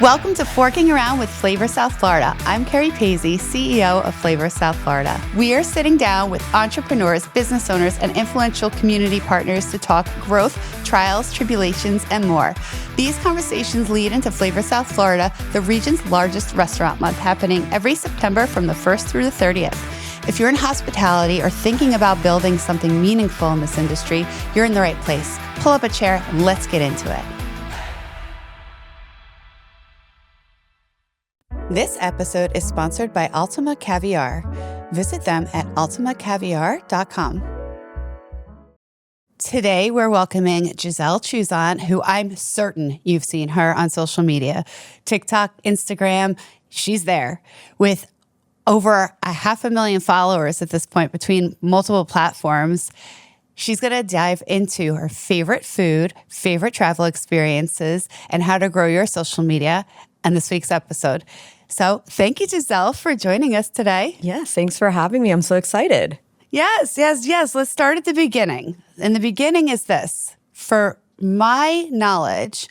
Welcome to Forking Around with Flavor South Florida. I'm Carrie Paisley, CEO of Flavor South Florida. We are sitting down with entrepreneurs, business owners, and influential community partners to talk growth, trials, tribulations, and more. These conversations lead into Flavor South Florida, the region's largest restaurant month, happening every September from the 1st through the 30th. If you're in hospitality or thinking about building something meaningful in this industry, you're in the right place. Pull up a chair and let's get into it. This episode is sponsored by Ultima Caviar. Visit them at ultimacaviar.com. Today, we're welcoming Giselle Chusan, who I'm certain you've seen her on social media. TikTok, Instagram, she's there with over 500,000 followers at this point between multiple platforms. She's going to dive into her favorite food, favorite travel experiences, and how to grow your social media in this week's episode. So thank you, Giselle, for joining us today. Yes, thanks for having me. I'm so excited. Yes. Let's start at the beginning. And the beginning is this. For my knowledge,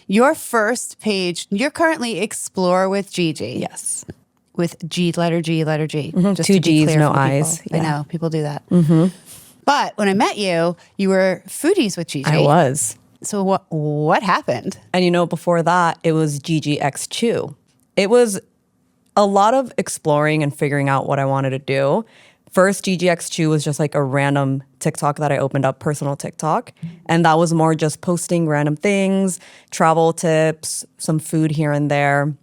your first page, you're currently Explore with Gigi. Yes. With G, letter G. Mm-hmm. Just Two to be G's, clear no for I's. people. Yeah. I know, people do that. Mm-hmm. But when I met you, you were Foodies with Gigi. I was. So what happened? And before that, it was Gigi X Chew. It was a lot of exploring and figuring out what I wanted to do. First, Gigi X Chew was just like a random TikTok that I opened up, personal TikTok. And that was more just posting random things, travel tips, some food here and there.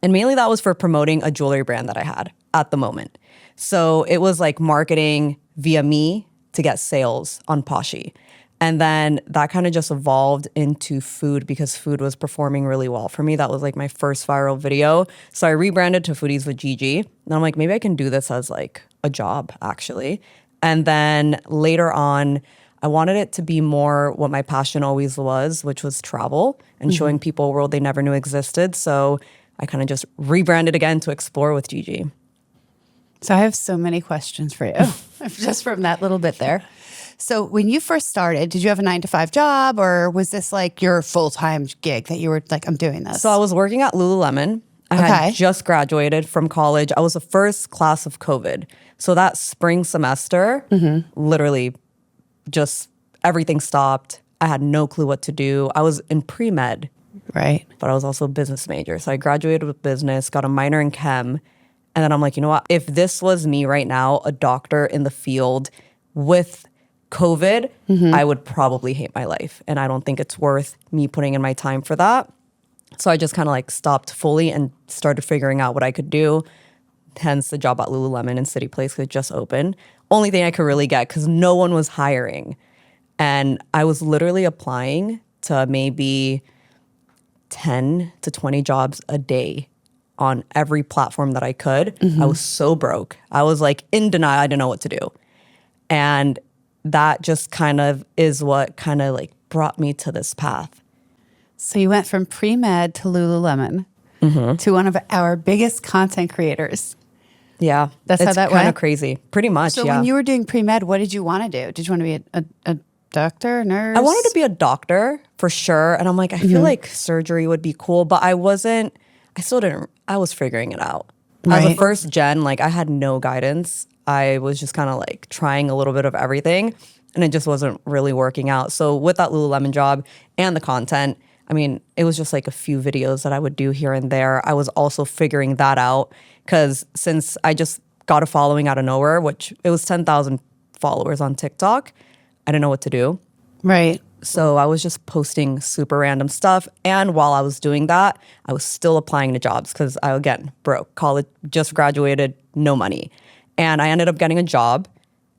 And mainly that was for promoting a jewelry brand that I had at the moment. So it was like marketing via me to get sales on Poshy. And then that kind of just evolved into food because food was performing really well for me. That was like my first viral video. So I rebranded to Foodies with Gigi. And I'm like, maybe I can do this as like a job, actually. And then later on, I wanted it to be more what my passion always was, which was travel and showing people a world they never knew existed. So I kind of just rebranded again to Explore with Gigi. So I have so many questions for you just from that little bit there. So when you first started, did you have a 9-to-5 job or was this like your full-time gig that you were like, I'm doing this? So I was working at Lululemon. I had just graduated from college. I was the first class of COVID. So that spring semester, literally just everything stopped. I had no clue what to do. I was in pre-med. Right. But I was also a business major. So I graduated with business, got a minor in chem. And then I'm like, you know what? If this was me right now, a doctor in the field with COVID, I would probably hate my life. And I don't think it's worth me putting in my time for that. So I just kind of like stopped fully and started figuring out what I could do. Hence the job at Lululemon and City Place could just open. Only thing I could really get because no one was hiring. And I was literally applying to maybe 10 to 20 jobs a day on every platform that I could. I was so broke. I was like in denial. I didn't know what to do. And that just kind of is what kind of like brought me to this path. So you went from pre-med to Lululemon to one of our biggest content creators. Yeah. That's how that went? It's kind of crazy. Pretty much, So yeah. when you were doing pre-med, what did you want to do? Did you want to be a doctor, a nurse? I wanted to be a doctor for sure. And I'm like, I feel like surgery would be cool, but I was figuring it out. Right. As a first gen, like I had no guidance. I was just kind of like trying a little bit of everything and it just wasn't really working out. So with that Lululemon job and the content, I mean, it was just like a few videos that I would do here and there. I was also figuring that out because since I just got a following out of nowhere, which it was 10,000 followers on TikTok, I didn't know what to do. Right. So I was just posting super random stuff. And while I was doing that, I was still applying to jobs because I, again, broke. College, just graduated, no money. And I ended up getting a job.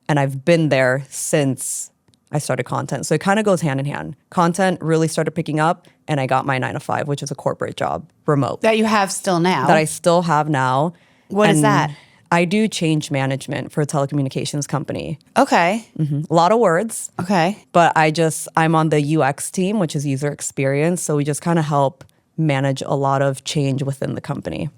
And I've been there since I started content. So it kind of goes hand in hand. Content really started picking up. And I got my 9-to-5, which is a corporate job, remote. That you have still now? That I still have now. What is that? I do change management for a telecommunications company. Okay. A lot of words. Okay. But I'm on the UX team, which is user experience. So we just kind of help manage a lot of change within the company.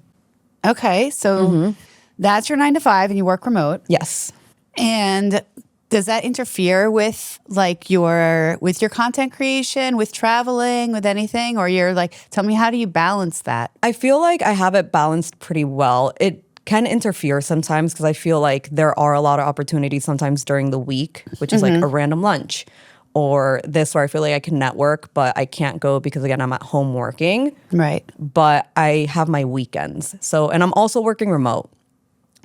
Okay. So that's your 9-to-5 and you work remote. Yes. And Does that interfere with like your content creation, with traveling, with anything? Or you're like, tell me, how do you balance that? I feel like I have it balanced pretty well. It can interfere sometimes because I feel like there are a lot of opportunities sometimes during the week, which is like a random lunch or this where I feel like I can network, but I can't go because again, I'm at home working. Right. But I have my weekends. So, and I'm also working remote.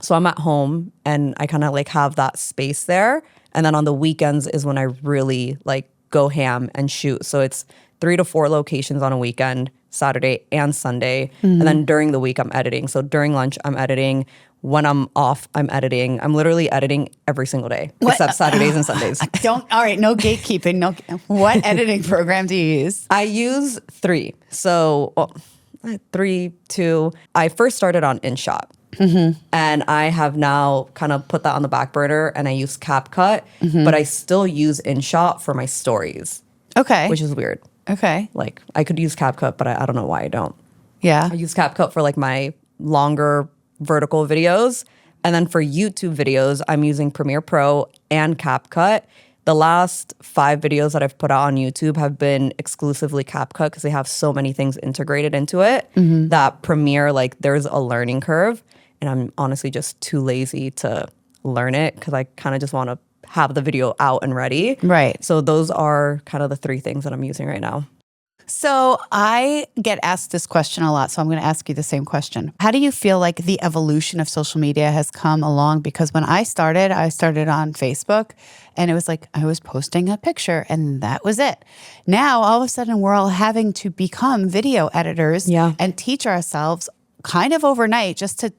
So I'm at home and I kind of like have that space there. And then on the weekends is when I really like go ham and shoot. So it's 3 to 4 locations on a weekend, Saturday and Sunday. And then during the week I'm editing. So during lunch I'm editing. When I'm off, I'm editing. I'm literally editing every single day, except Saturdays and Sundays. All right, no gatekeeping. No. What editing program do you use? I use 3. So 3, 2. I first started on InShot. And I have now kind of put that on the back burner and I use CapCut, but I still use InShot for my stories. Okay. Which is weird. Okay. Like I could use CapCut, but I don't know why I don't. Yeah. I use CapCut for like my longer vertical videos. And then for YouTube videos, I'm using Premiere Pro and CapCut. The last 5 videos that I've put out on YouTube have been exclusively CapCut because they have so many things integrated into it that Premiere, like there's a learning curve. And I'm honestly just too lazy to learn it because I kind of just want to have the video out and ready. Right. So those are kind of the 3 things that I'm using right now. So I get asked this question a lot, so I'm going to ask you the same question. How do you feel like the evolution of social media has come along? Because when I started on Facebook and it was like I was posting a picture and that was it. Now, all of a sudden, we're all having to become video editors and teach ourselves kind of overnight just to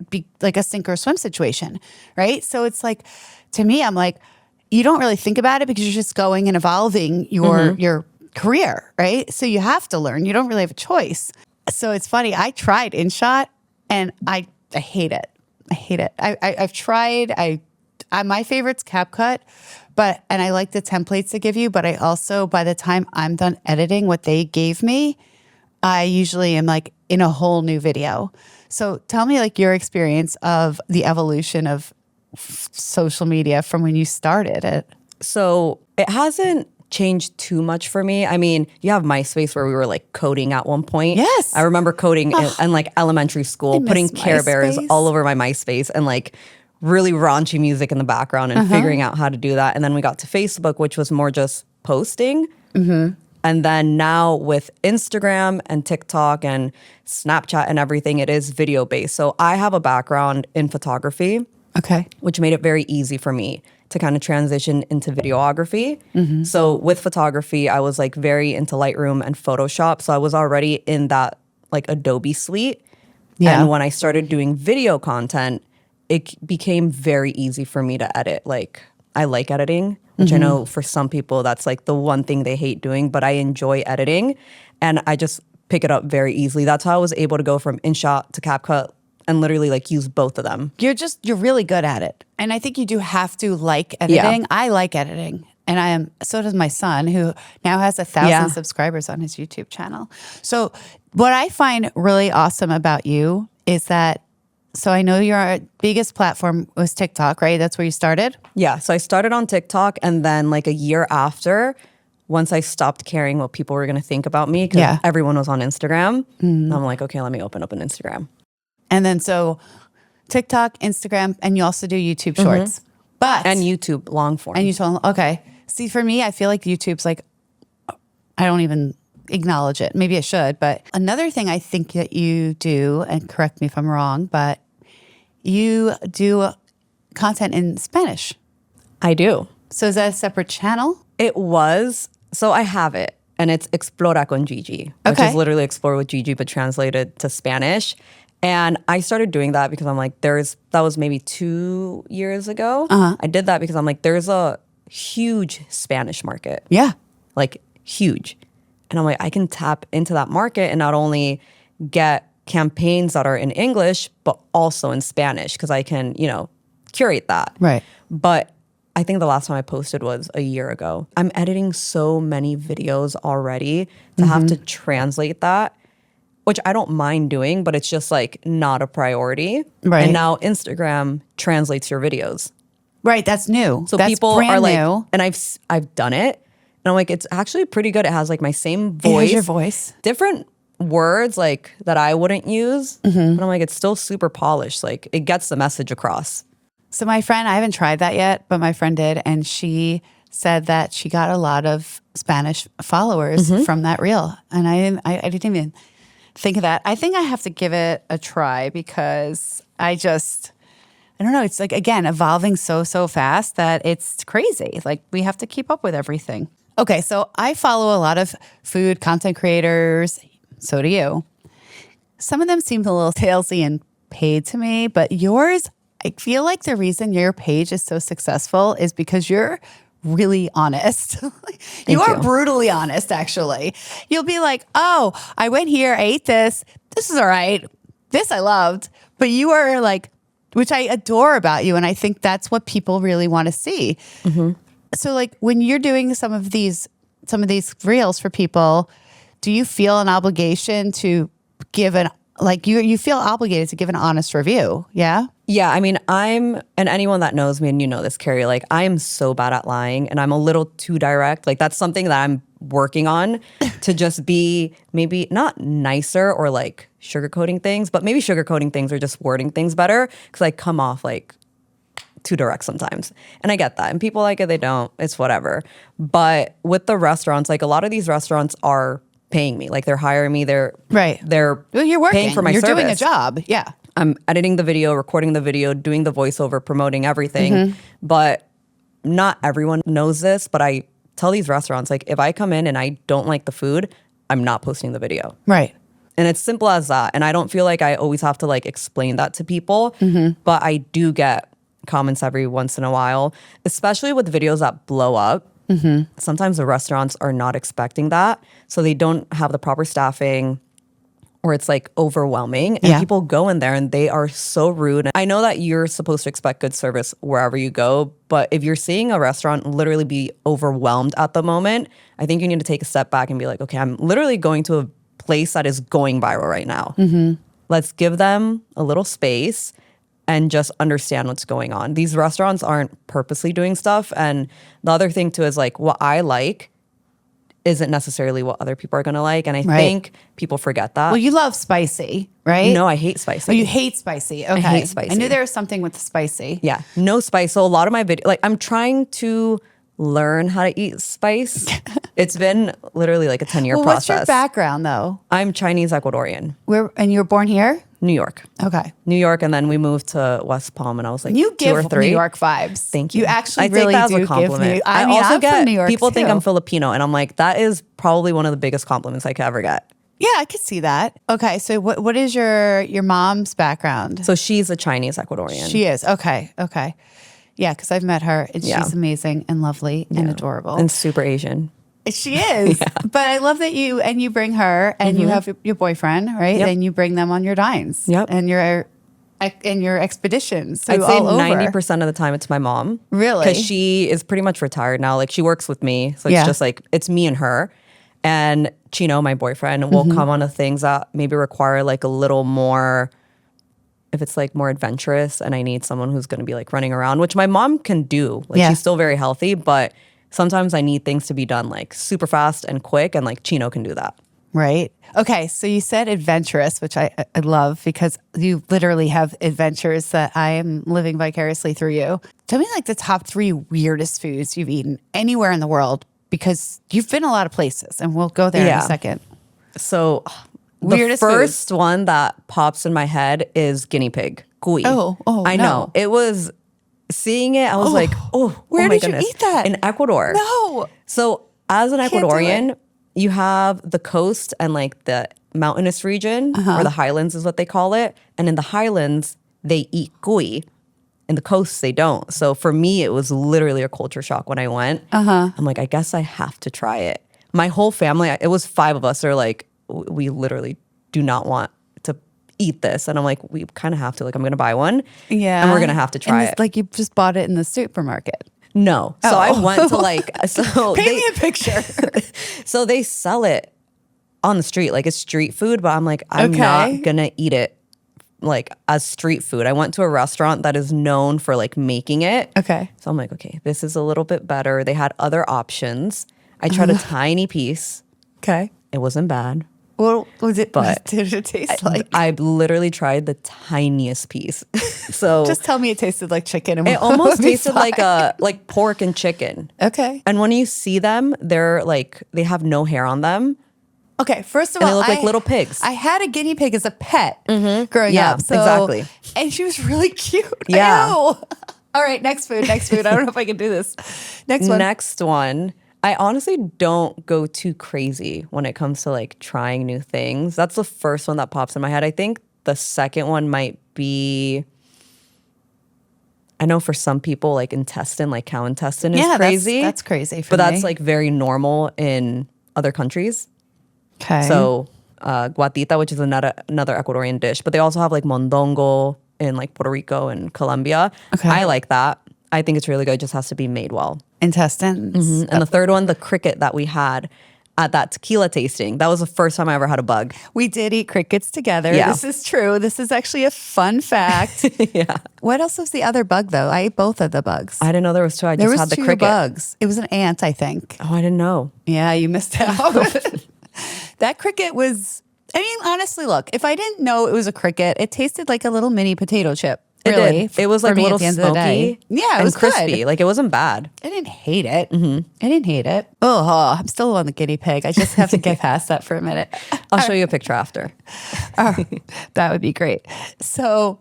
be like a sink or swim situation, right? So it's like, to me, I'm like, you don't really think about it because you're just going and evolving your career, right? So you have to learn. You don't really have a choice. So it's funny. I tried InShot and I hate it. I hate it. I've tried. My favorite's CapCut, and I like the templates they give you. But I also, by the time I'm done editing what they gave me, I usually am like in a whole new video. So tell me like your experience of the evolution of social media from when you started it. So it hasn't changed too much for me. I mean, you have MySpace where we were like coding at one point. Yes. I remember coding in like elementary school, putting Care Bears MySpace. all over my MySpace and like really raunchy music in the background and figuring out how to do that. And then we got to Facebook, which was more just posting. And then now with Instagram and TikTok and Snapchat and everything, it is video based. So I have a background in photography, which made it very easy for me to kind of transition into videography. So with photography, I was like very into Lightroom and Photoshop. So I was already in that like Adobe suite. And when I started doing video content, it became very easy for me to edit. Like I like editing, which I know for some people that's like the one thing they hate doing, but I enjoy editing and I just pick it up very easily. That's how I was able to go from InShot to CapCut and literally like use both of them. You're really good at it. And I think you do have to like editing. I like editing. And so does my son, who now has 1,000 subscribers on his YouTube channel. So what I find really awesome about you is that, so I know your biggest platform was TikTok, right? That's where you started? Yeah. So I started on TikTok and then like a year after, once I stopped caring what people were going to think about me, because everyone was on Instagram, I'm like, okay, let me open up an Instagram. And then so TikTok, Instagram, and you also do YouTube Shorts. And YouTube long form. And you told, okay. See, for me, I feel like YouTube's like, I don't even acknowledge it. Maybe I should. But another thing I think that you do, and correct me if I'm wrong, but you do content in Spanish. I do. So is that a separate channel? It was. So I have it. And it's Explora con Gigi, which is literally Explore with Gigi, but translated to Spanish. And I started doing that because I'm like, that was maybe 2 years ago. I did that because I'm like, there's a huge Spanish market. Yeah. Like huge. And I'm like, I can tap into that market and not only get campaigns that are in English, but also in Spanish because I can, curate that. Right. But I think the last time I posted was a year ago. I'm editing so many videos already to have to translate that, which I don't mind doing, but it's just like not a priority. Right. And now Instagram translates your videos. Right. That's new. So that's people brand are like, new. and I've done it, and I'm like, it's actually pretty good. It has like my same voice, It has your voice. different words like that I wouldn't use, but I'm like, it's still super polished. Like it gets the message across. So my friend, I haven't tried that yet, but my friend did, and she said that she got a lot of Spanish followers from that reel, and I didn't even think of that. I think I have to give it a try because I don't know. It's like, again, evolving so fast that it's crazy. Like we have to keep up with everything. Okay, so I follow a lot of food content creators. So do you. Some of them seem a little salesy and paid to me, but yours, I feel like the reason your page is so successful is because you're really honest. You are brutally honest, actually. You'll be like, oh, I went here, I ate this. This is all right. This I loved. But you are like, which I adore about you. And I think that's what people really want to see. So like when you're doing some of these reels for people, do you feel an obligation to give you feel obligated to give an honest review? Yeah. Yeah, I mean, and anyone that knows me, and you know this, Carrie, like I am so bad at lying and I'm a little too direct. Like that's something that I'm working on to just be maybe not nicer or like sugarcoating things, but maybe sugarcoating things or just wording things better because I come off like too direct sometimes. And I get that. And people like it, they don't. It's whatever. But with the restaurants, like a lot of these restaurants are paying me. Like they're hiring me. They're Well, you're working. paying for my You're service. doing a job. Yeah. I'm editing the video, recording the video, doing the voiceover, promoting everything. But not everyone knows this, but I tell these restaurants, like if I come in and I don't like the food, I'm not posting the video. Right. And it's simple as that. And I don't feel like I always have to like explain that to people, but I do get comments every once in a while, especially with videos that blow up. Sometimes the restaurants are not expecting that. So they don't have the proper staffing, or it's like overwhelming, and people go in there and they are so rude. I know that you're supposed to expect good service wherever you go, but if you're seeing a restaurant literally be overwhelmed at the moment, I think you need to take a step back and be like, okay, I'm literally going to a place that is going viral right now. Let's give them a little space and just understand what's going on. These restaurants aren't purposely doing stuff. And the other thing too is like what I like isn't necessarily what other people are going to like. And I think people forget that. Well, you love spicy, right? No, I hate spicy. Oh, you hate spicy. Okay. I hate spicy. I knew there was something with the spicy. Yeah, no spice. So a lot of my video, like I'm trying to learn how to eat spice. It's been literally like a 10-year process. What's your background though? I'm Chinese Ecuadorian. And you were born here? New York. Okay. New York, and then we moved to West Palm, and I was like You 2 give or 3. New York vibes. Thank you. You actually I really take that do as a compliment. give I mean, also I'm get from New York people think too. I'm Filipino, and I'm like, that is probably one of the biggest compliments I could ever get. Yeah, I could see that. Okay, so what is your mom's background? So she's a Chinese Ecuadorian. She is. Okay. Yeah, because I've met her and Yeah. she's amazing and lovely and adorable. and super Asian. She is. But I love that you bring her and you have your boyfriend, right? Yep. And you bring them on your dines. Yep. And your expeditions. So I'd say all over. 90% of the time it's my mom. Really? Because she is pretty much retired now. Like she works with me. So it's Yeah. just like, it's me and her. And Chino, my boyfriend, will come on to things that maybe require like a little more, if it's like more adventurous and I need someone who's going to be like running around, which my mom can do. Like she's still very healthy, but sometimes I need things to be done like super fast and quick, and like Chino can do that. Right. Okay. So you said adventurous, which I love because you literally have adventures that I am living vicariously through you. Tell me like the top 3 weirdest foods you've eaten anywhere in the world, because you've been a lot of places and we'll go there in a second. So Weirdest the first one that pops in my head is guinea pig. Cuy. Oh, I no. know. It was, seeing it, I was like, Where oh my did goodness. you eat that? In Ecuador. No. So as an do Ecuadorian, you have the coast and like the mountainous region, or the highlands is what they call it. And in the highlands, they eat cuy. In the coasts, they don't. So for me, it was literally a culture shock when I went. I'm like, I guess I have to try it. My whole family, it was 5 of us, are like, we literally do not want to eat this. And I'm like, we kind of have to. Like, I'm going to buy one. Yeah. And we're going to have to try it. Like you just bought it in the supermarket. No. So I went to like, so Paint me a picture. so they sell it on the street, like it's street food, but I'm like, I'm not gonna eat it like as street food. I went to a restaurant that is known for like making it. Okay. So I'm like, okay, this is a little bit better. They had other options. I tried a tiny piece. Okay. It wasn't bad. What was it? But what did it taste like? I literally tried the tiniest piece. So Just tell me it tasted like chicken. And it almost tasted like pork and chicken. Okay. And when you see them, they're like, they have no hair on them. Okay, first of And all, they look like little pigs. I had a guinea pig as a pet growing Yeah, up. So, exactly. And she was really cute. Yeah. Ew. All right, next food. I don't know if I can do this. Next one. Next one. I honestly don't go too crazy when it comes to like trying new things. That's the first one that pops in my head. I think the second one might be, I know for some people like intestine, like cow intestine is crazy. That's crazy for but me. that's like very normal in other countries. Okay. So guatita, which is another Ecuadorian dish, but they also have like mondongo in like Puerto Rico and Colombia. Okay. I like that. I think it's really good. It just has to be made well. Intestines. And the third one, the cricket that we had at that tequila tasting. That was the first time I ever had a bug. We did eat crickets together. Yeah. This is true. This is actually a fun fact. Yeah. What else was the other bug, though? I ate both of the bugs. I didn't know there was two. I There just was had the two cricket. bugs. It was an ant, I think. Oh, I didn't know. Yeah, you missed out. That cricket was, I mean, honestly, look, if I didn't know it was a cricket, it tasted like a little mini potato chip. It Really. did. It was for like a me little at the end of the day. smoky. Yeah, it and was crispy. good. Like it wasn't bad. I didn't hate it. I didn't hate it. Oh, I'm still on the guinea pig. I just have to get past that for a minute. I'll show you a picture after. Oh, that would be great. So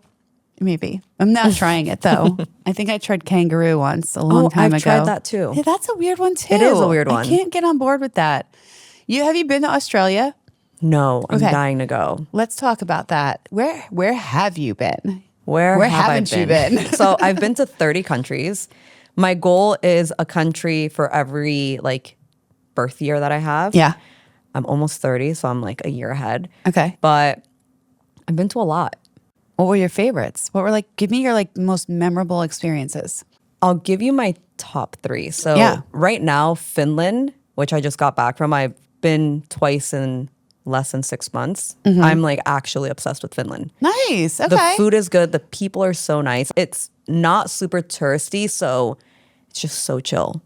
maybe. I'm not trying it though. I think I tried kangaroo once a long time ago. I've tried that too. Yeah, that's a weird one too. It is a weird one. I can't get on board with that. Have you been to Australia? No, I'm Okay. dying to go. Let's talk about that. Where have you been? Where have haven't I you been? been? So I've been to 30 countries. My goal is a country for every like birth year that I have. Yeah. I'm almost 30, so I'm like a year ahead. Okay. But I've been to a lot. What were your favorites? What were give me your most memorable experiences. I'll give you my top 3. So Yeah. right now, Finland, which I just got back from, I've been twice in less than 6 months. I'm like actually obsessed with Finland. Nice. Okay. The food is good. The people are so nice. It's not super touristy, so it's just so chill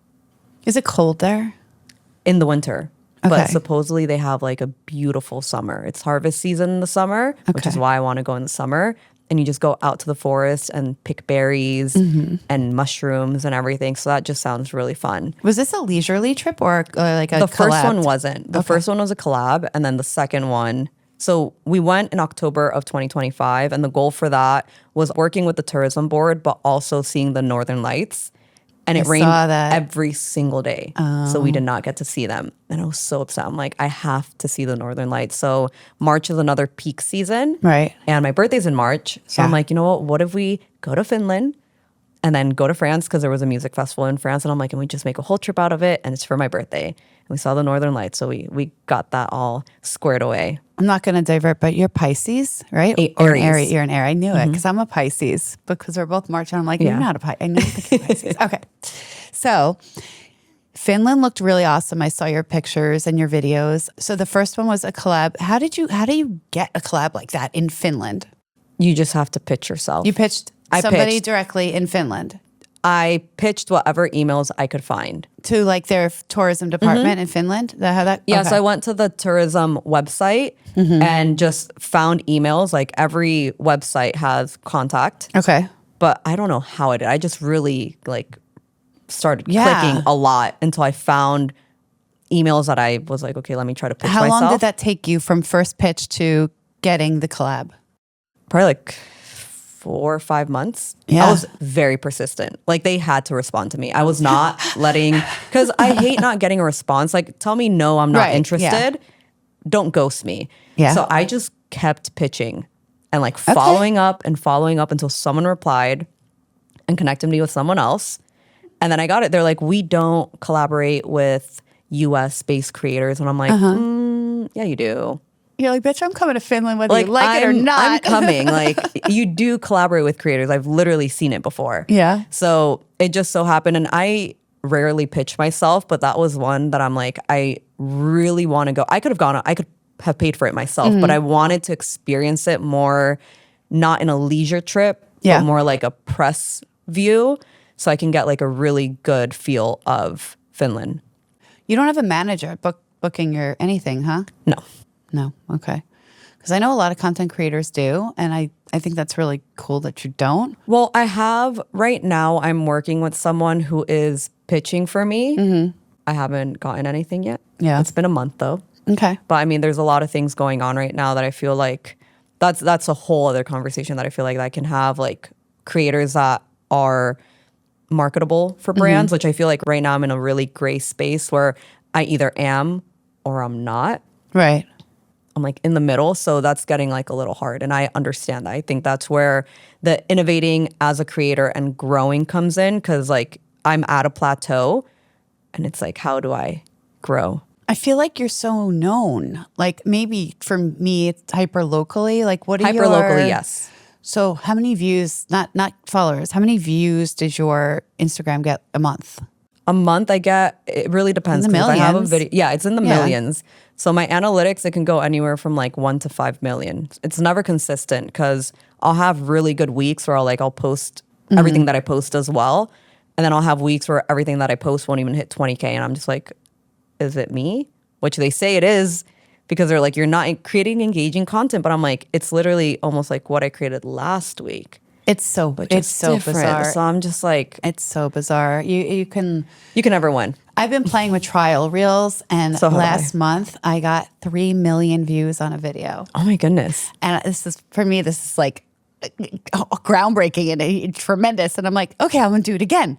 Is it cold there? in the winter. Okay. But supposedly they have like a beautiful summer. It's harvest season in the summer, which is Okay. why I want to go in the summer. And you just go out to the forest and pick berries and mushrooms and everything. So that just sounds really fun. Was this a leisurely trip or like a The first one collab? wasn't. The first one was a collab, and then the second one. So we went in October of 2025, and the goal for that was working with the tourism board, but also seeing the Northern Lights. And it I rained saw that. every single day, so we did not get to see them. And I was so upset. I'm like, I have to see the Northern Lights. So March is another peak season, Right. and my birthday's in March. So I'm Yeah. like, you know what if we go to Finland and then go to France, because there was a music festival in France. And I'm like, can we just make a whole trip out of it? And it's for my birthday. And we saw the Northern Lights. So we got that all squared away. I'm not going to divert, but you're Pisces, right? A- Or an Aries. Aries. You're an Aries. I knew it because I'm a Pisces because we're both March. And I'm like, Yeah. you're not a Pisces. I know you think you're Pisces. Okay. So Finland looked really awesome. I saw your pictures and your videos. So the first one was a collab. How do you get a collab like that in Finland? You just have to pitch yourself. You pitched I somebody pitched. directly in Finland I pitched whatever emails I could find. to their tourism department in Finland. Is that how that? Yeah, okay. so I went to the tourism website and just found emails. Like every website has contact, Okay. but I don't know how I did. I just really started Yeah. clicking a lot until I found emails that I was like, okay, let me try to pitch How myself. long did that take you from first pitch to getting the collab? Probably like 4 or 5 months. Yeah. I was very persistent. Like they had to respond to me. I was not letting, because I hate not getting a response. Like tell me no, I'm not Right, interested. Don't ghost me. Yeah. So I just kept pitching and following up until someone replied and connected me with someone else. And then I got it. They're like, we don't collaborate with US based creators. And I'm like, yeah, you do. You're like, bitch, I'm coming to Finland whether you like it or not. I'm coming. Like you do collaborate with creators. I've literally seen it before. Yeah. So it just so happened, and I rarely pitch myself, but that was one that I'm like, I really want to go. I could have paid for it myself, but I wanted to experience it more not in a leisure trip, Yeah. but more like a press view, so I can get like a really good feel of Finland. You don't have a manager booking your anything, huh? No. No. Okay. Because I know a lot of content creators do, and I think that's really cool that you don't. Well, I have right now, I'm working with someone who is pitching for me. I haven't gotten anything yet. Yeah. It's been a month though. Okay. But I mean, there's a lot of things going on right now that I feel like that's a whole other conversation that I feel like I can have, like creators that are marketable for brands, which I feel like right now I'm in a really gray space where I either am or I'm not. Right. I'm like in the middle. So that's getting like a little hard. And I understand that. I think that's where the innovating as a creator and growing comes in, because like I'm at a plateau and it's like, how do I grow? I feel like you're so known. Like maybe for me, it's hyper locally. Like what are Hyper locally, yes. So how many views, not followers, how many views does your Instagram get a month? A month I get, it really depends. In the 'cause if I have a millions. video, yeah, it's in the Yeah. millions. So my analytics, it can go anywhere from like 1 to 5 million. It's never consistent because I'll have really good weeks where I'll post everything that I post as well. And then I'll have weeks where everything that I post won't even hit 20K. And I'm just like, is it me? Which they say it is, because they're like, you're not creating engaging content. But I'm like, it's literally almost like what I created last week. It's so Different. bizarre. So I'm just like, It's so bizarre. You can. you can never win. I've been playing with trial reels, and So have last month I got 3 million views on a video. Oh my goodness. And this is, for me, this is like groundbreaking and tremendous. And I'm like, okay, I'm gonna do it again.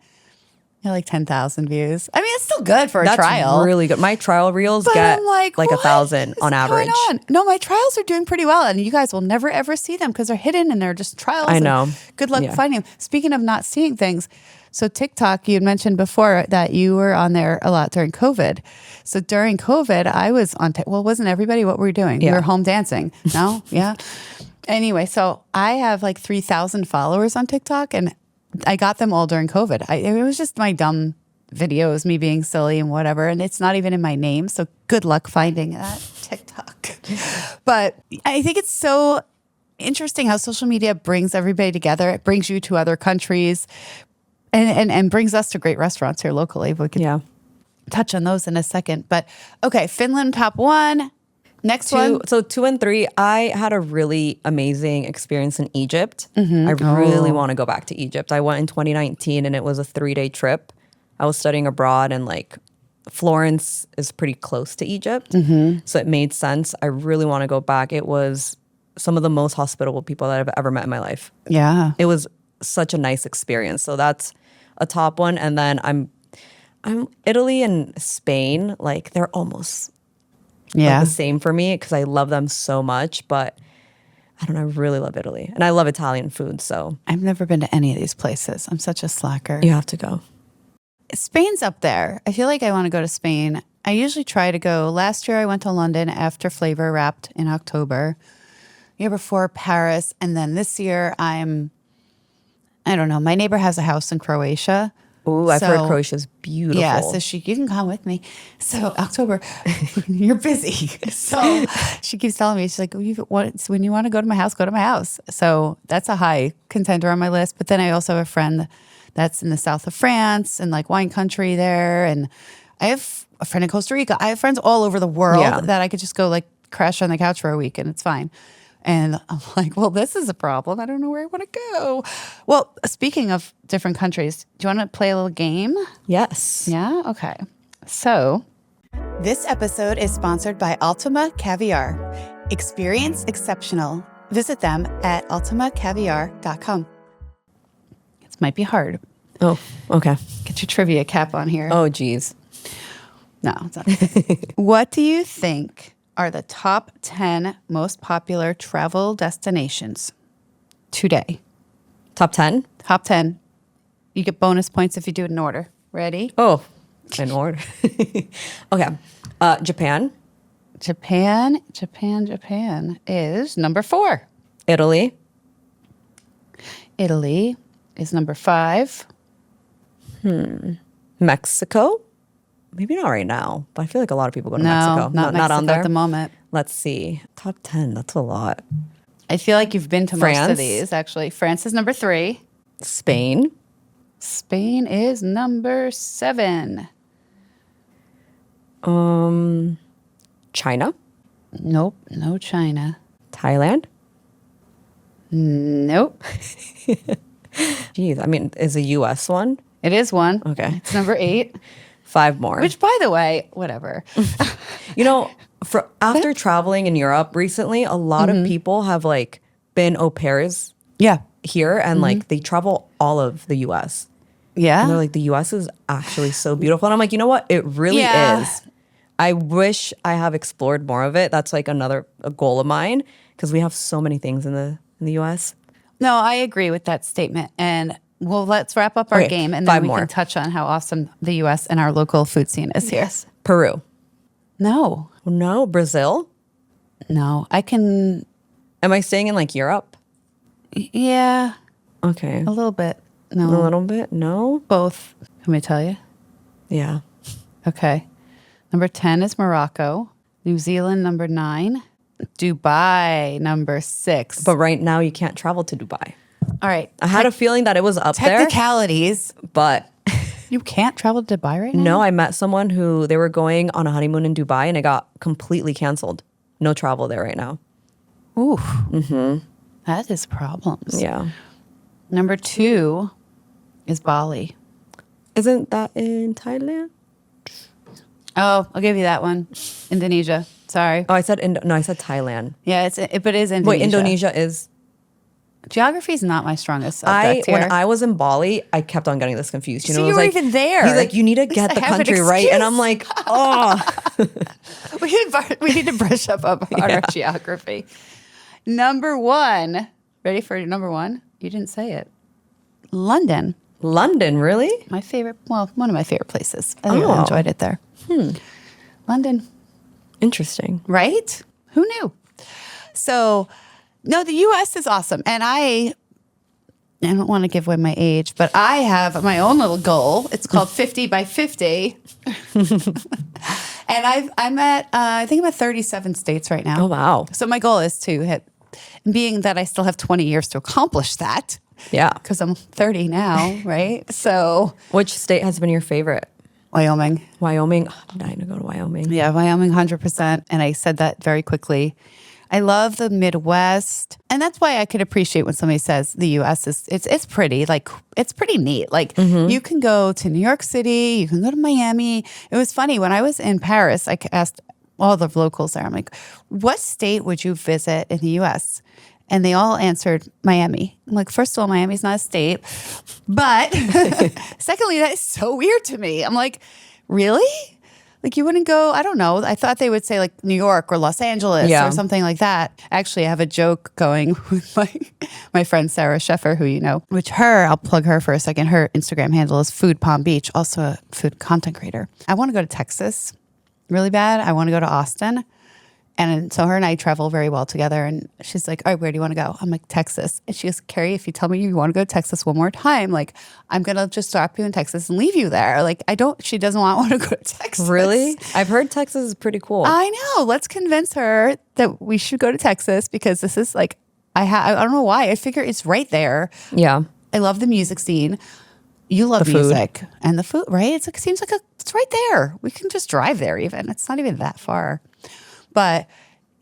Like 10,000 views. I mean, it's still good for a That's trial. really good. My trial reels But get I'm like, like what 1,000 is on average. going on? No, my trials are doing pretty well, and you guys will never ever see them because they're hidden and they're just trials. I and know. Good luck Yeah. finding them. Speaking of not seeing things, so TikTok, you had mentioned before that you were on there a lot during COVID. So during COVID, I was on. Well, wasn't everybody? What were we doing? We Yeah. were home dancing. No, yeah. Anyway, so I have like 3,000 followers on TikTok, and I got them all during COVID. It was just my dumb videos, me being silly and whatever, and it's not even in my name, so good luck finding that TikTok. But I think it's so interesting how social media brings everybody together. It brings you to other countries and brings us to great restaurants here locally. We can Yeah. touch on those in a second. But okay, Finland top 1. Next one. So 2 and 3, I had a really amazing experience in Egypt. Mm-hmm. I Oh. really want to go back to Egypt. I went in 2019 and it was a 3-day trip. I was studying abroad, and like Florence is pretty close to Egypt. Mm-hmm. So it made sense. I really want to go back. It was some of the most hospitable people that I've ever met in my life. Yeah. It was such a nice experience. So that's a top one. And then I'm Italy and Spain, like they're almost Yeah. like the same for me because I love them so much. But I don't know, I really love Italy. And I love Italian food. So I've never been to any of these places. I'm such a slacker. you have to go. Spain's up there. I feel like I want to go to Spain. I usually try to go. Last year I went to London after Flavor wrapped in October. Year before Paris. And then this year I don't know. My neighbor has a house in Croatia. Ooh, I've So- heard Croatia's beautiful. Yeah, so you can come with me. So October, you're busy. So she keeps telling me, she's like, when you want to go to my house, go to my house. So that's a high contender on my list. But then I also have a friend that's in the south of France and like wine country there. And I have a friend in Costa Rica. I have friends all over the world Yeah. that I could just go like crash on the couch for a week and it's fine. And I'm like, well, this is a problem. I don't know where I want to go. Well, speaking of different countries, do you want to play a little game? Yes. Yeah? Okay. So, this episode is sponsored by Ultima Caviar. Experience exceptional. Visit them at ultimacaviar.com. This might be hard. Oh, okay. Get your trivia cap on here. Oh, geez. No, it's not. What do you think are the top 10 most popular travel destinations today? Top 10? Top 10. You get bonus points if you do it in order. Ready? Oh, in order. Okay. Japan, Japan is number 4. Italy, Italy is number 5. Mexico. Maybe not right now, but I feel like a lot of people go to Mexico. Not Mexico on there at the moment. Let's see. Top 10. That's a lot. I feel like you've been to most of France. these, actually. France is number 3. Spain. Spain is number 7. China. Nope, no China. Thailand. Nope. Geez, I mean, is a U.S. one? It is one. Okay. It's number 8. 5 more. Which, by the way, whatever. You know, after traveling in Europe recently, a lot of people have like been au pairs Yeah. here and like they travel all of the US. Yeah. And they're like, the US is actually so beautiful. And I'm like, you know what? It really Yeah. is. I wish I have explored more of it. That's like a goal of mine because we have so many things in the US. No, I agree with that statement. And well, let's wrap up our Okay, game and 5 then we more. can touch on how awesome the U.S. and our local food scene is here. Peru. No, No. Brazil. no. I can, Am I staying in like Europe? yeah, Okay. a little bit. A No, little bit? No? both. Can we tell you? Yeah. Okay. Number 10 is Morocco. New Zealand, number 9. Dubai, number 6. But right now you can't travel to Dubai. All right. I had a feeling that it was up there, Technicalities. but You can't travel to Dubai right now? no, I met someone who they were going on a honeymoon in Dubai and it got completely canceled. No travel there right now. Ooh. Mm-hmm. That is problems. Yeah. Number 2 is Bali. Isn't that in Thailand? Oh, I'll give you that one. Indonesia. Sorry. Oh, I said I said Thailand. Yeah, but it is Indonesia. Wait, Indonesia is. Geography is not my strongest subject here. When I was in Bali, I kept on getting this confused. You So know, you it was were like, even there. He's like, you need to At least get I the have an country right, and excuse. I'm like, oh. we need to brush up on our geography. Number 1. Ready for number 1? You didn't say it. London. London, really? My favorite, well, one of my favorite places. I really enjoyed it there. London. Interesting. Right? Who knew? So, no, the U.S. is awesome. And I don't want to give away my age, but I have my own little goal. It's called 50 by 50. And I'm at, I think I'm at 37 states right now. Oh, wow. So my goal is to hit, being that I still have 20 years to accomplish that, Yeah. because I'm 30 now, right? So Which state has been your favorite? Wyoming. Wyoming. Oh, I'm dying to go to Wyoming. Yeah, Wyoming, 100%. And I said that very quickly. I love the Midwest. And that's why I could appreciate when somebody says the U.S. it's pretty. Like, it's pretty neat. Like, you can go to New York City. You can go to Miami. It was funny. When I was in Paris, I asked all the locals there, I'm like, what state would you visit in the U.S.? And they all answered Miami. I'm like, first of all, Miami's not a state. But secondly, that is so weird to me. I'm like, really? Like, you wouldn't go, I don't know. I thought they would say like New York or Los Angeles or something like that. Actually, I have a joke going with my friend Sarah Sheffer, who you know, which I'll plug her for a second. Her Instagram handle is Food Palm Beach, also a food content creator. I want to go to Texas really bad. I want to go to Austin. And so her and I travel very well together. And she's like, all right, where do you want to go? I'm like, Texas. And she goes, Carrie, if you tell me you want to go to Texas one more time, like, I'm going to just drop you in Texas and leave you there. Like, she doesn't want to go to Texas. Really? I've heard Texas is pretty cool. I know. Let's convince her that we should go to Texas because this is like, I don't know why. I figure it's right there. Yeah. I love the music scene. You love The food. music and the food, right? It seems like it's right there. We can just drive there even. It's not even that far. But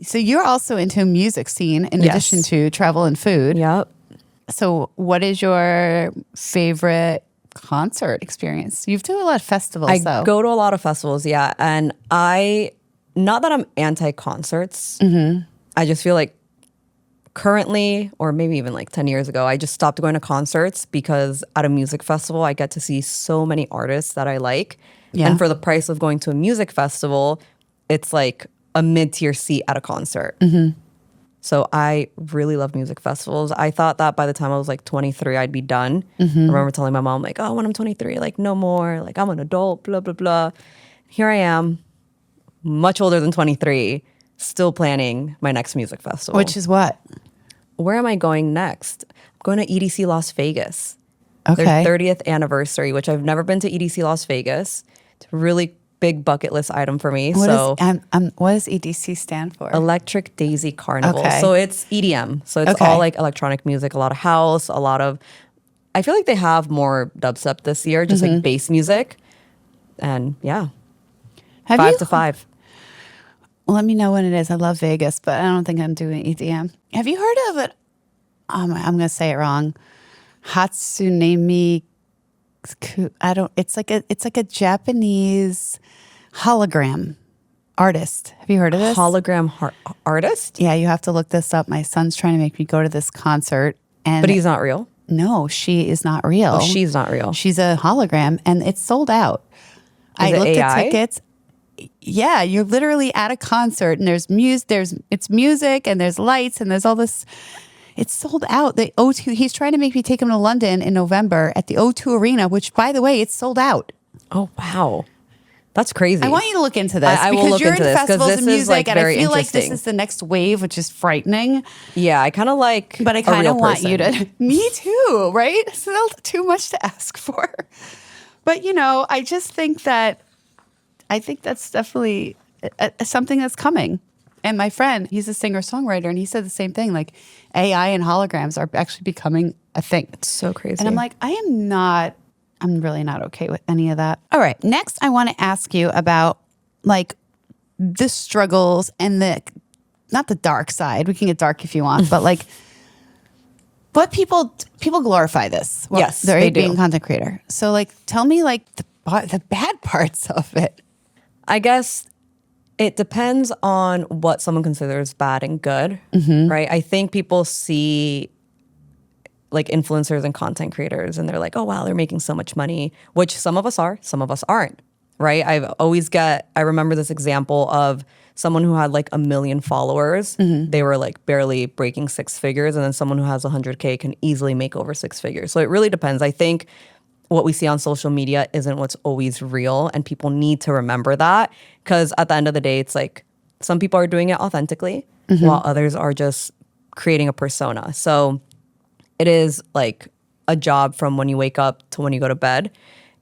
so you're also into music scene in addition to travel and food. Yep. So what is your favorite concert experience? You've done a lot of festivals, I go to a lot of festivals, yeah. And not that I'm anti-concerts. I just feel like currently, or maybe even like 10 years ago, I just stopped going to concerts because at a music festival, I get to see so many artists that I like. Yeah. And for the price of going to a music festival, it's like a mid-tier seat at a concert. So I really love music festivals. I thought that by the time I was like 23, I'd be done. I remember telling my mom, like, oh, when I'm 23, like, no more. Like, I'm an adult, blah, blah, blah. Here I am, much older than 23, still planning my next music festival. Which is what? Where am I going next? I'm going to EDC Las Vegas. Okay. Their 30th anniversary, which I've never been to EDC Las Vegas. It's a really big bucket list item for me. What So what does EDC stand for? Electric Daisy Carnival. Okay. So it's EDM. So it's Okay. all like electronic music, a lot of house, a lot of, I feel like they have more dubstep this year, just like bass music. And yeah, Have 5 you? to 5. Let me know when it is. I love Vegas, but I don't think I'm doing EDM. Have you heard of it? I'm going to say it wrong. Hatsune. I don't. It's like a Japanese hologram artist. Have you heard of this? Artist? Yeah, you have to look this up. My son's trying to make me go to this concert, and But he's not real. no, she is not real. Oh, she's not real. She's a hologram, and it's sold out. Is I it looked AI? at tickets. Yeah, you're literally at a concert, and there's music. It's music, and there's lights, and there's all this. It's sold out. The O2. He's trying to make me take him to London in November at the O2 Arena, which, by the way, it's sold out. Oh, wow. That's crazy. I want you to look into this I will because look you're into into this, 'cause festivals this and is, music, like, and I very feel like this interesting. is the next wave, which is frightening. Yeah, I kind of like But I a kind real of want person. you to. Me too, right? It's not too much to ask for. But I just think that that's definitely something that's coming. And my friend, he's a singer-songwriter, and he said the same thing. Like AI and holograms are actually becoming a thing. It's so crazy. And I'm like, I'm really not okay with any of that. All right. Next, I want to ask you about like the struggles and not the dark side. We can get dark if you want, but like, but people glorify this. Well, Yes, they're they do. being a content creator. So like, tell me like the bad parts of it. I guess it depends on what someone considers bad and good, right? I think people see like influencers and content creators and they're like, oh, wow, they're making so much money, which some of us are, some of us aren't, right? I remember this example of someone who had like 1 million followers. They were like barely breaking 6 figures. And then someone who has 100K can easily make over 6 figures. So it really depends. I think what we see on social media isn't what's always real. And people need to remember that because at the end of the day, it's like some people are doing it authentically while others are just creating a persona. So it is like a job from when you wake up to when you go to bed.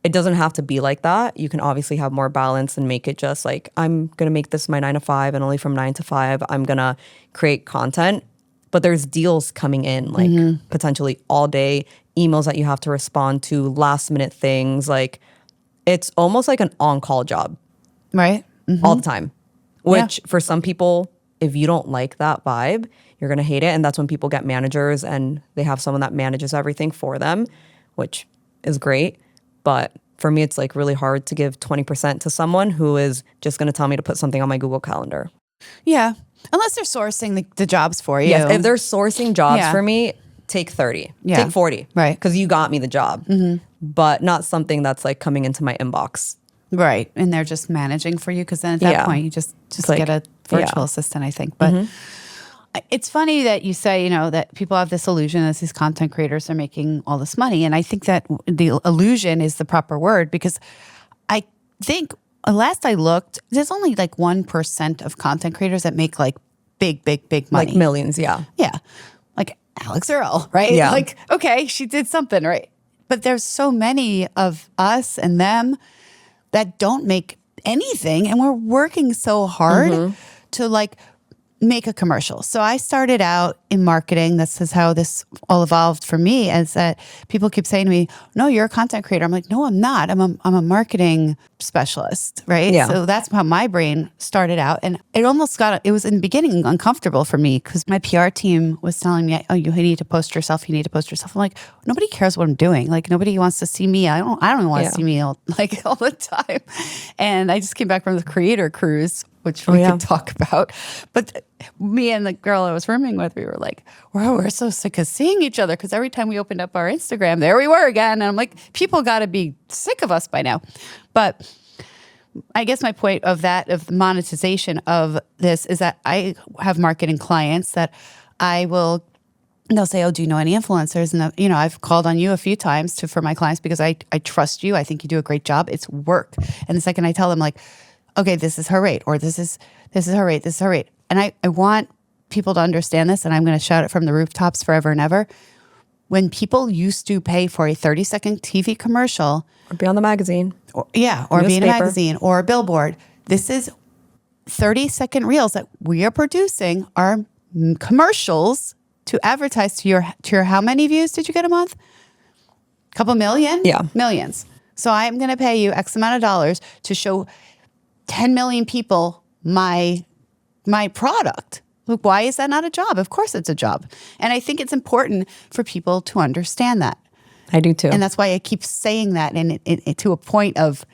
It doesn't have to be like that. You can obviously have more balance and make it just like, I'm going to make this my 9 to 5 and only from 9 to 5, I'm going to create content. But there's deals coming in like potentially all day, emails that you have to respond to, last minute things. Like it's almost like an on-call job. Right. All the time, which for some people, if you don't like that vibe, you're going to hate it. And that's when people get managers and they have someone that manages everything for them, which is great. But for me, it's like really hard to give 20% to someone who is just going to tell me to put something on my Google Calendar. Yeah. Unless they're sourcing the jobs for you. Yes, if they're sourcing jobs Yeah. for me, take 30, Yeah. take 40. Right. Because you got me the job, but not something that's like coming into my inbox. Right. And they're just managing for you because then at that Yeah. point you just like- get a virtual assistant, I think. But it's funny that you say, that people have this illusion as these content creators are making all this money. And I think that the illusion is the proper word because I think last I looked, there's only like 1% of content creators that make like big money. Like millions, yeah. Yeah. Like Alex Earl, right? Yeah. Like, okay, she did something, right? But there's so many of us and them that don't make anything. And we're working so hard to like make a commercial. So I started out in marketing. This is how this all evolved for me, is that people keep saying to me, no, you're a content creator. I'm like, no, I'm not. I'm a marketing specialist, right? Yeah. So that's how my brain started out. And it was in the beginning uncomfortable for me because my PR team was telling me, oh, you need to post yourself. You need to post yourself. I'm like, nobody cares what I'm doing. Like nobody wants to see me. I don't want to see me all the time. And I just came back from the creator cruise, which we could talk about. But me and the girl I was rooming with, we were like, we're so sick of seeing each other because every time we opened up our Instagram, there we were again. And I'm like, people got to be sick of us by now. But I guess my point of the monetization of this is that I have marketing clients that they'll say, oh, do you know any influencers? And I've called on you a few times for my clients because I trust you. I think you do a great job. It's work. And the second I tell them like, okay, this is her rate, or this is her rate, this is her rate. And I want people to understand this, and I'm going to shout it from the rooftops forever and ever. when people used to pay for a 30-second TV commercial, Or be on the magazine. or be in a Newspaper. magazine or a billboard, this is 30-second reels that we are producing are commercials to advertise to your how many views did you get a month? Couple million? Yeah. Millions. So I'm going to pay you X amount of dollars to show 10 million people my product. Look, why is that not a job? Of course it's a job. And I think it's important for people to understand that. I do too. And that's why I keep saying that, and it to a point of,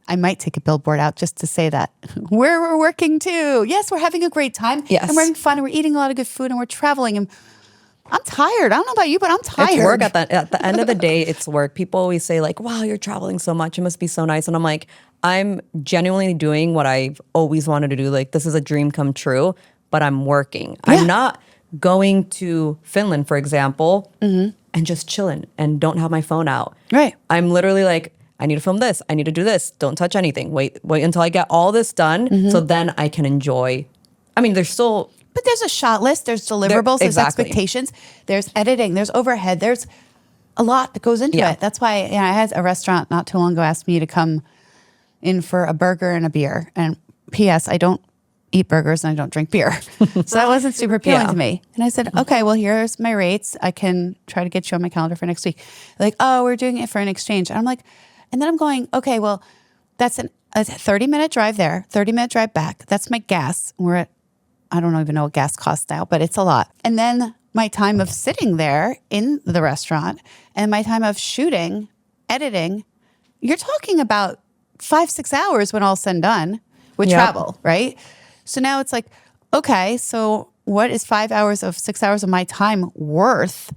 I might take a billboard out just to say that. We're working too. Yes, we're having a great time. Yes. And we're having fun, and we're eating a lot of good food, and we're traveling. And I'm tired. I don't know about you, but I'm tired. It's work at the end of the day. It's work. People always say like, "Wow, you're traveling so much. It must be so nice." And I'm like, I'm genuinely doing what I've always wanted to do. Like, this is a dream come true. But I'm working. Yeah. I'm not going to Finland, for example, and just chilling and don't have my phone out. Right. I'm literally like, I need to film this. I need to do this. Don't touch anything. Wait until I get all this done, so then I can enjoy. I mean, there's still. But there's a shot list, there's deliverables, there's exactly. expectations, there's editing, there's overhead, there's a lot that goes into it. That's why I had a restaurant not too long ago ask me to come in for a burger and a beer. And P.S., I don't eat burgers and I don't drink beer. So that wasn't super appealing to me. And I said, okay, well, here's my rates. I can try to get you on my calendar for next week. They're like, oh, we're doing it for an exchange. And I'm like, and then I'm going, okay, well, that's a 30-minute drive there, 30-minute drive back. That's my gas. We're at, I don't even know what gas costs now, but it's a lot. And then my time of sitting there in the restaurant and my time of shooting, editing, you're talking about 5-6 hours when all's said and done with travel, right? So now it's like, okay, so what is 6 hours of my time worth?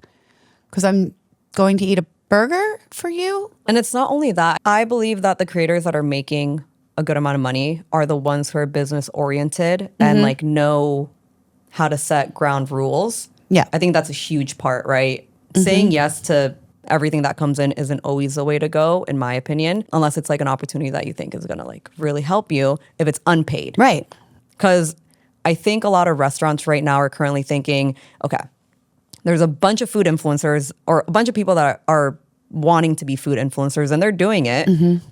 Because I'm going to eat a burger for you? And it's not only that. I believe that the creators that are making a good amount of money are the ones who are business oriented and like know how to set ground rules. Yeah. I think that's a huge part, right? Saying yes to everything that comes in isn't always the way to go, in my opinion, unless it's like an opportunity that you think is going to like really help you if it's unpaid. Right. Because I think a lot of restaurants right now are currently thinking, okay, there's a bunch of food influencers or a bunch of people that are wanting to be food influencers and they're doing it.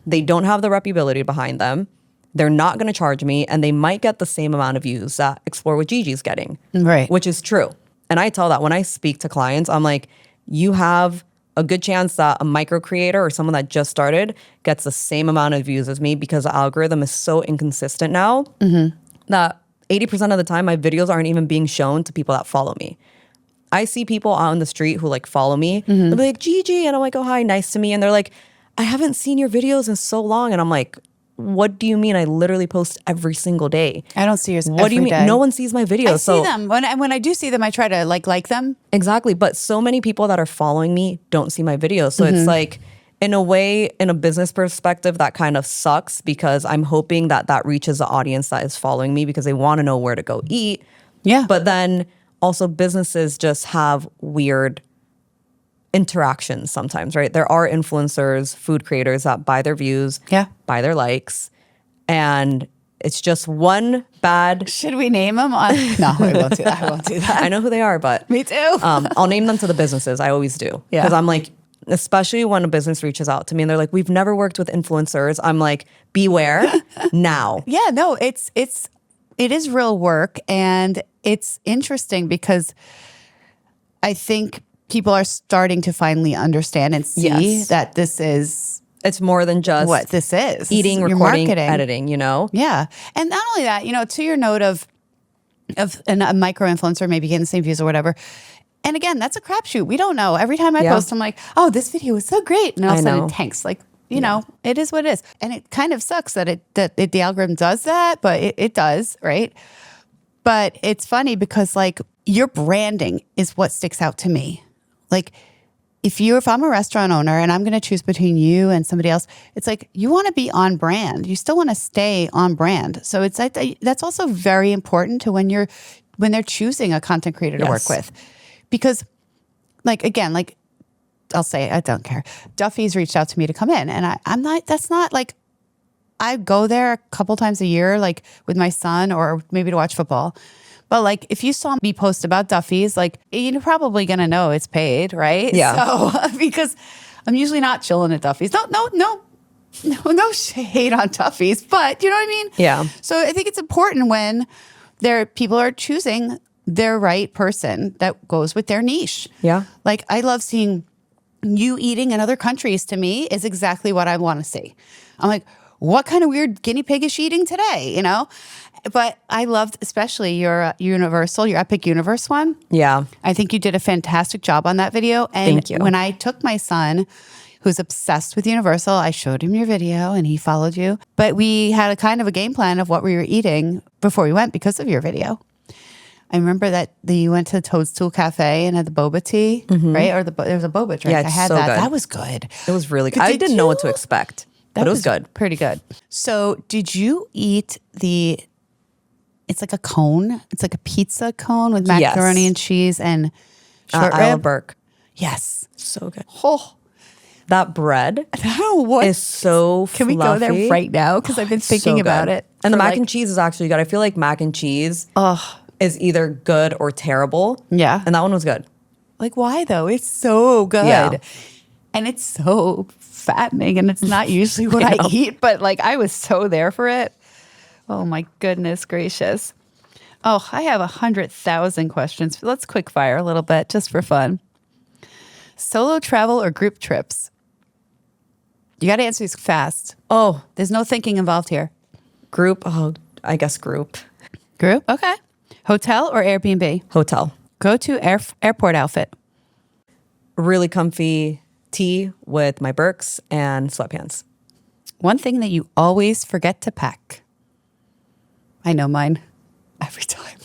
They don't have the reputability behind them. They're not going to charge me and they might get the same amount of views that Explore with Gigi's getting. Right. Which is true. And I tell that when I speak to clients, I'm like, you have a good chance that a micro creator or someone that just started gets the same amount of views as me because the algorithm is so inconsistent now that 80% of the time my videos aren't even being shown to people that follow me. I see people out on the street who like follow me. They'll be like, Gigi. And I'm like, oh, hi, nice to meet you. And they're like, I haven't seen your videos in so long. And I'm like, what do you mean? I literally post every single day. I don't see yours What do you mean? day. No one sees my videos. I see them. When I do see them, I try to like them. Exactly. But so many people that are following me don't see my videos. So it's like, in a way, in a business perspective, that kind of sucks because I'm hoping that that reaches the audience that is following me because they want to know where to go eat. Yeah. But then also businesses just have weird interactions sometimes, right? There are influencers, food creators that buy their views, buy their likes, and it's just one bad. Should we name them? No, I won't do that. I won't do that. I know who they are, but Me too. I'll name them to the businesses. I always do Yeah. because I'm like, especially when a business reaches out to me and they're like, we've never worked with influencers. I'm like, beware now. Yeah, no, it is real work, and it's interesting because I think people are starting to finally understand and see that this is it's more than just what this is. eating, Your recording, marketing. editing, you know? Yeah. And not only that, to your note of a micro influencer maybe getting the same views or whatever. And again, that's a crapshoot. We don't know. Every time I post, I'm like, oh, this video was so great. And all of a sudden it tanks. Like, you know, it is what it is. And it kind of sucks that the algorithm does that, but it does, right? But it's funny because like your branding is what sticks out to me. Like if I'm a restaurant owner and I'm going to choose between you and somebody else, it's like you want to be on brand. You still want to stay on brand. So it's like that's also very important to when they're choosing a content creator to work with. Because like, again, like I'll say, I don't care. Duffy's reached out to me to come in and I'm not, that's not like, I go there a couple times a year, like with my son or maybe to watch football. But like, if you saw me post about Duffy's, like, you're probably gonna know it's paid, right? Yeah. So because I'm usually not chilling at Duffy's. No shade on Duffy's, but you know what I mean? Yeah. So I think it's important when people are choosing their right person that goes with their niche. Yeah. Like, I love seeing you eating in other countries. To me is exactly what I want to see. I'm like, what kind of weird guinea pig is she eating today? You know? But I loved especially your Universal, your Epic Universe one. Yeah. I think you did a fantastic job on that video. And Thank you. when I took my son, who's obsessed with Universal, I showed him your video and he followed you. But we had a kind of a game plan of what we were eating before we went because of your video. I remember that you went to Toadstool Cafe and had the boba tea, right? Or there was a boba drink. Yeah, I it's had so that. good. That was good. It was really good. I didn't know what to expect, but it was good. Pretty good. So did you eat it's like a cone. It's like a pizza cone with macaroni Yes. and cheese and short Isle rib. of Burke. Yes. So good. Oh, That bread I don't know what is so Can we go there fluffy. right now? Because I've been thinking So about good. it. And the for mac and cheese is actually good. I feel like mac and cheese is either good or terrible. Yeah. And that one was good. Like, why though? It's so good. Yeah. And it's so fattening, and it's not usually what I eat, but like I was so there for it. Oh my goodness gracious. Oh, I have 100,000 questions. Let's quick fire a little bit just for fun. Solo travel or group trips? You got to answer these fast. Oh, There's no thinking involved here. group. Oh, I guess group. Group? Okay. Hotel or Airbnb? Hotel. Go to airport outfit. Really comfy tee with my Birks and sweatpants. One thing that you always forget to pack. I know mine every time.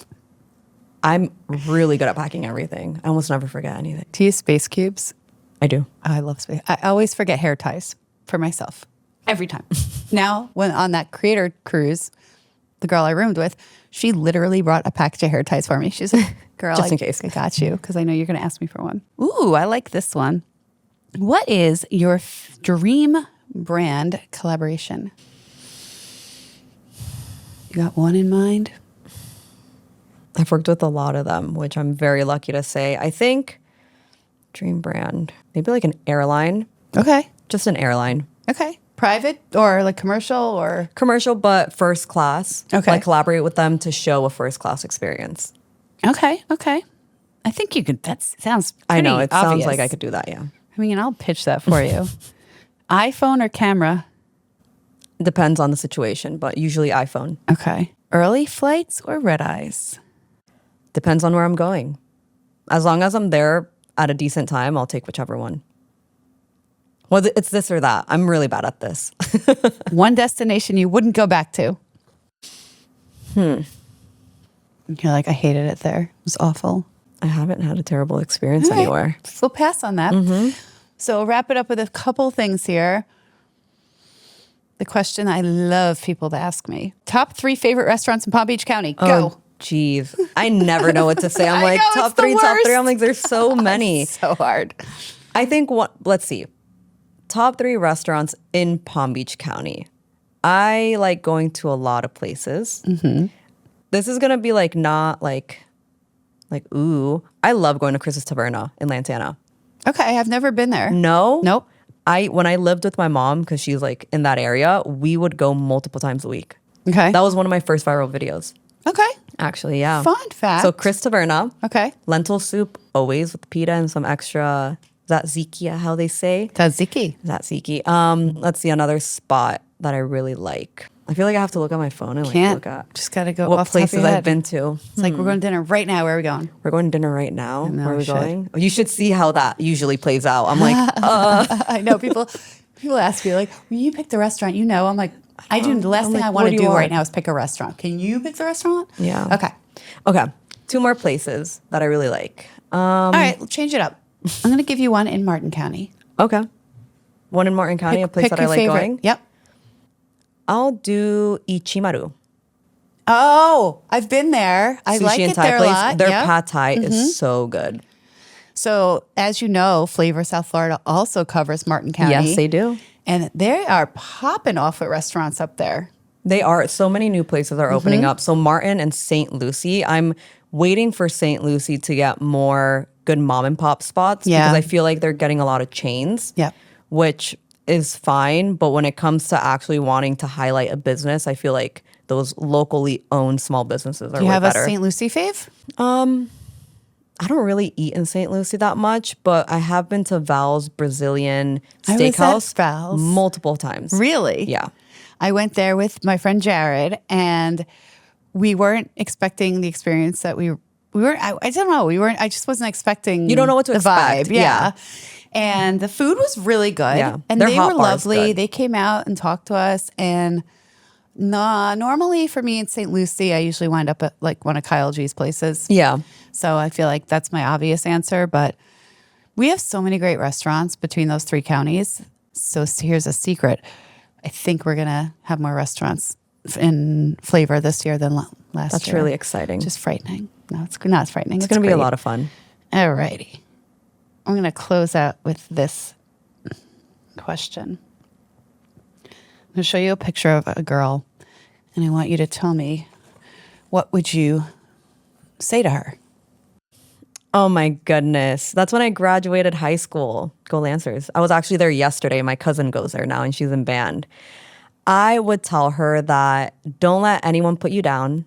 I'm really good at packing everything. I almost never forget anything. Do you use space cubes? I do. I love space. I always forget hair ties for myself every time. Now, when on that creator cruise, the girl I roomed with, she literally brought a package of hair ties for me. She's like, girl, Just in case. I got you because I know you're going to ask me for one. Ooh, I like this one. What is your dream brand collaboration? You got one in mind? I've worked with a lot of them, which I'm very lucky to say. I think dream brand, maybe like an airline, Okay. just an airline. Okay. Private or like commercial or? Commercial, but first class. Okay. Like collaborate with them to show a first class experience. Okay. Okay. I think you could, that sounds I know, pretty it sounds obvious. like I could do that, yeah. I mean, I'll pitch that for you. iPhone or camera? Depends on the situation, but usually iPhone. Okay. Early flights or red eyes? Depends on where I'm going. As long as I'm there at a decent time, I'll take whichever one. Well, it's this or that. I'm really bad at this. One destination you wouldn't go back to? You're like, I hated it there. It was awful. I haven't had a terrible experience All right. anywhere. So we'll pass on that. So we'll wrap it up with a couple things here. The question I love people to ask me. Top 3 favorite restaurants in Palm Beach County. Go. Oh, geez. I never know what to say. I'm I like, know, it's top the 3, top 3. worst. I'm like, there's so many. So hard. I think let's see. Top 3 restaurants in Palm Beach County. I like going to a lot of places. This is going to be like not like, ooh. I love going to Chris's Taverna in Lantana. Okay. I've never been there. No. Nope. When I lived with my mom, because she's like in that area, we would go multiple times a week. Okay. That was one of my first viral videos. Okay. Actually, yeah. Fun fact. So Chris Taverna, Okay. lentil soup always with pita and some extra tzatziki, how they say. Tzatziki. Tzatziki. Let's see another spot that I really like. I feel like I have to look at my phone and like Can't. look at Just got to go what off the top of places your I've head. been to. It's like, we're going to dinner right now. Where are we going? We're going to dinner right now. know, Where are we we should. going? You should see how that usually plays out. I'm like, I know people ask me like, will you pick the restaurant? You know, I'm like, I do. The last I'm thing like, I what want do to you do right want? now is pick a restaurant. Can you pick the restaurant? Yeah. Okay. okay, 2 more places that I really like. All right. We'll change it up. I'm going to give you one in Martin County. Okay. One in Martin County, a place that I your like favorite. going. Yep. I'll do Ichimaru. Oh, I've been there. I Sushi like and it Thai there a place. lot. Their Yep. pad Thai is so good. So, as you know, Flavor South Florida also covers Martin County. Yes, they do. And they are popping off at restaurants up there. They are. So many new places are opening up. So Martin and St. Lucie, I'm waiting for St. Lucie to get more good mom and pop spots Yeah. because I feel like they're getting a lot of chains, Yep. which is fine. But when it comes to actually wanting to highlight a business, I feel like those locally owned small businesses are Do you way have better. a St. Lucie fave? I don't really eat in St. Lucie that much, but I have been to Val's Brazilian I was at Steakhouse Val's. multiple times. Really? Yeah. I went there with my friend Jared, and we weren't expecting the experience that we were. I don't know. We weren't. I just wasn't expecting. You don't know what to the expect. vibe. Yeah. And the food was really good. Yeah. And Their they hot were bar is lovely. good. They came out and talked to us. And normally for me in St. Lucie, I usually wind up at like one of Kyle G's places. Yeah. So I feel like that's my obvious answer. But we have so many great restaurants between those three counties. So here's a secret. I think we're going to have more restaurants in Flavor this year than last year. That's really exciting. Just frightening. No, it's not frightening. It's going to be a lot of fun. All righty. I'm going to close out with this question. I'm going to show you a picture of a girl, and I want you to tell me, what would you say to her? Oh my goodness. That's when I graduated high school. Go Lancers. I was actually there yesterday. My cousin goes there now and she's in band. I would tell her that don't let anyone put you down.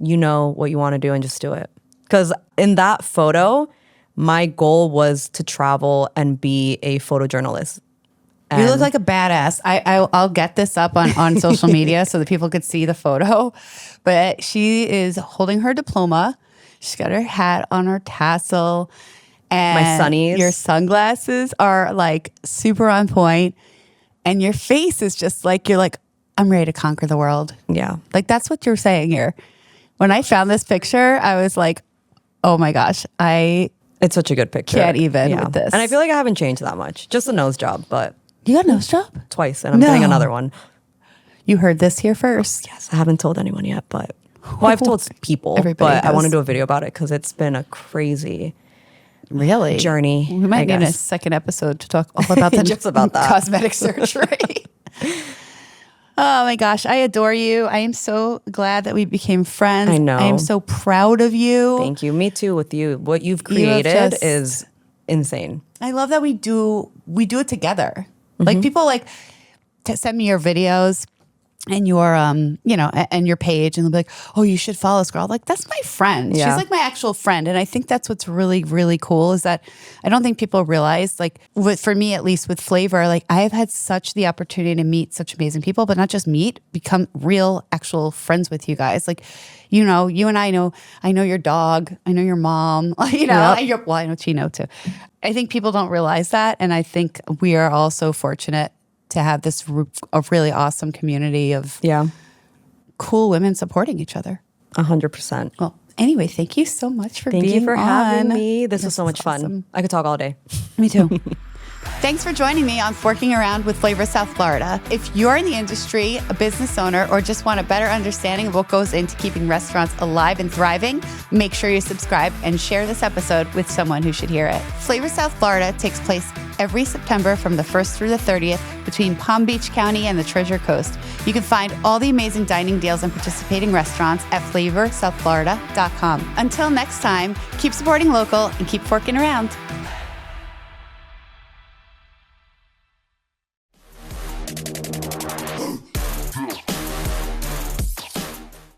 You know what you want to do and just do it. Because in that photo, my goal was to travel and be a photojournalist. You look like a badass. I'll get this up on social media so that people could see the photo. But she is holding her diploma. She's got her hat on, her tassel. And my sunnies. Your sunglasses are like super on point. And your face is just like, you're like, I'm ready to conquer the world. Yeah. Like that's what you're saying here. When I found this picture, I was like, oh my gosh, It's such a good picture. Can't even with this. And I feel like I haven't changed that much. Just a nose job, but You got a nose job? twice. And I'm getting another one. You heard this here first. Yes. I haven't told anyone yet, but well, I've told people, Everybody but I want to knows. do a video about it because it's been a crazy Really? journey. We might I need a guess. second episode to talk all about the Just about that. cosmetic surgery. Oh my gosh, I adore you. I am so glad that we became friends. I know. I am so proud of you. Thank you. Me too with you. What you've You have created just- is insane. I love that we do it together. Mm-hmm. Like people like to send me your videos and your and your page, and they'll be like, oh, you should follow this girl. Like, that's my friend. Yeah. She's like my actual friend. And I think that's what's really, really cool is that I don't think people realize, like for me, at least with Flavor, like I have had such the opportunity to meet such amazing people, but not just meet, become real, actual friends with you guys. Like, you know, you and I know your dog, I know your mom, you know, Yep. I know Chino too. I think people don't realize that. And I think we are all so fortunate to have this a really awesome community of Yeah. cool women supporting each other. 100%. Well, anyway, thank you so much for Thank being you for on. having me. This was so much fun. awesome. I could talk all day. Me too. Thanks for joining me on Forking Around with Flavor South Florida. If you're in the industry, a business owner, or just want a better understanding of what goes into keeping restaurants alive and thriving, make sure you subscribe and share this episode with someone who should hear it. Flavor South Florida takes place every September from the 1st through the 30th between Palm Beach County and the Treasure Coast. You can find all the amazing dining deals and participating restaurants at flavorsouthflorida.com. Until next time, keep supporting local and keep forking around.